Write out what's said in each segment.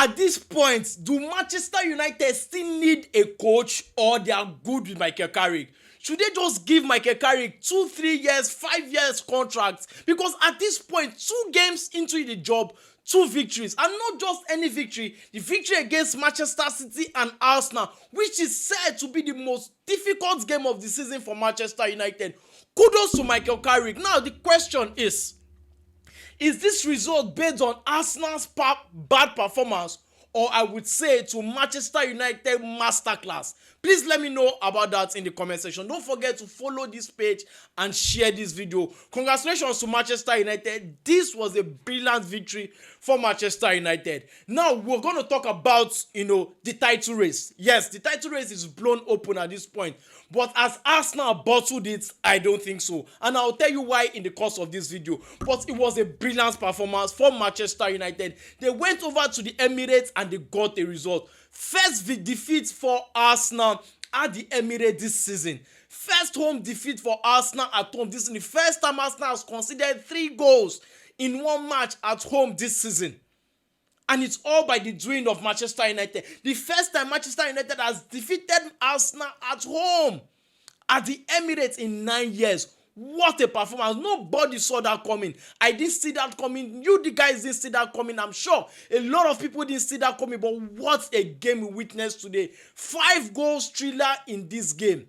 At this point, do Manchester United still need a coach, or they are good with Michael Carrick? Should they just give Michael Carrick 2, 3 years, 5 years contracts? Because at this point, 2 games into the job, 2 victories, and not just any victory, the victory against Manchester City and Arsenal, which is said to be the most difficult game of the season for Manchester United. Kudos to Michael Carrick. Now the question is this result based on Arsenal's bad performance, or I would say to Manchester United masterclass? Please let me know about that in the comment section. Don't forget to follow this page and share this video. Congratulations to Manchester United. This was a brilliant victory for Manchester United. Now we're going to talk about, the title race. Yes, the title race is blown open at this point. But as Arsenal bottled it, I don't think so. And I'll tell you why in the course of this video. But it was a brilliant performance for Manchester United. They went over to the Emirates and they got a result. First defeat for Arsenal at the Emirates this season. First home defeat for Arsenal at home. This is the first time Arsenal has conceded 3 goals in one match at home this season. And it's all by the doing of Manchester United. The first time Manchester United has defeated Arsenal at home at the Emirates in 9 years. What a performance. Nobody saw that coming. I didn't see that coming. You the guys didn't see that coming. I'm sure a lot of people didn't see that coming. But what a game we witnessed today. 5 goals thriller in this game.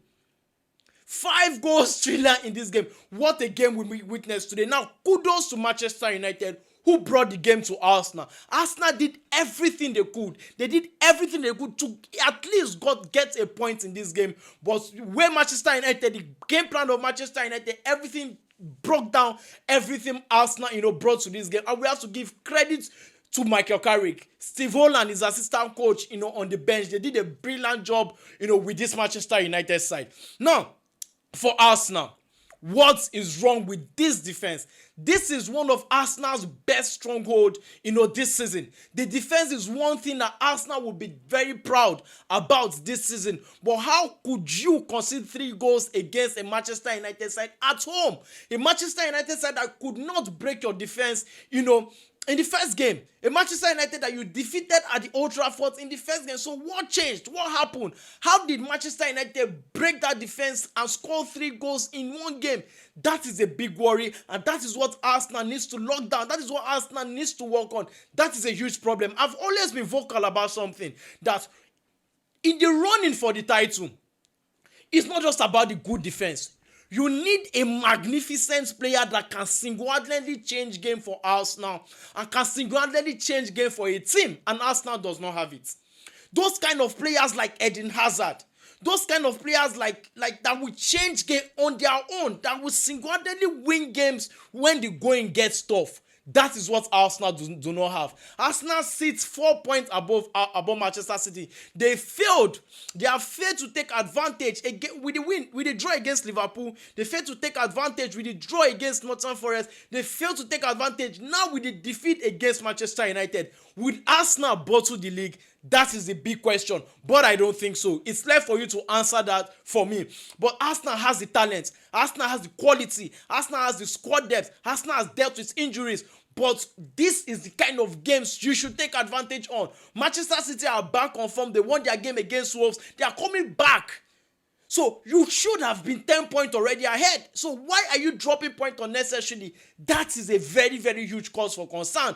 5 goals thriller in this game. What a game we witnessed today. Now, kudos to Manchester United, who brought the game to Arsenal. Arsenal did everything they could. They did everything they could to at least get a point in this game. But where Manchester United, the game plan of Manchester United, everything broke down, everything Arsenal, brought to this game. And we have to give credit to Michael Carrick. Steve Holland, his assistant coach, on the bench. They did a brilliant job, with this Manchester United side. Now, for Arsenal, what is wrong with this defense? This is one of Arsenal's best stronghold, this season. The defense is one thing that Arsenal will be very proud about this season. But how could you concede 3 goals against a Manchester United side at home? A Manchester United side that could not break your defense, in the first game. A Manchester United that you defeated at the Old Trafford in the first game. So what changed? What happened? How did Manchester United break that defense and score 3 goals in one game? That is a big worry, and that is what Arsenal needs to lock down. That is what Arsenal needs to work on. That is a huge problem. I've always been vocal about something, that in the running for the title, it's not just about the good defense. You need a magnificent player that can single-handedly change game for Arsenal and can single-handedly change game for a team, and Arsenal does not have it. Those kind of players like Eden Hazard, those kind of players like that will change game on their own, that will single-handedly win games when the going gets tough. That is what Arsenal do not have. Arsenal sits 4 points above Manchester City. They have failed to take advantage again with the draw against Liverpool. They failed to take advantage with the draw against Nottingham Forest. They failed to take advantage now with the defeat against Manchester United. Will Arsenal bottle the league? That is a big question, but I don't think so. It's left for you to answer that for me. But Arsenal has the talent. Arsenal has the quality. Arsenal has the squad depth. Arsenal has dealt with injuries. But this is the kind of games you should take advantage on. Manchester City are back on form. They won their game against Wolves. They are coming back. So you should have been 10 points already ahead. So why are you dropping points unnecessarily? That is a very, very huge cause for concern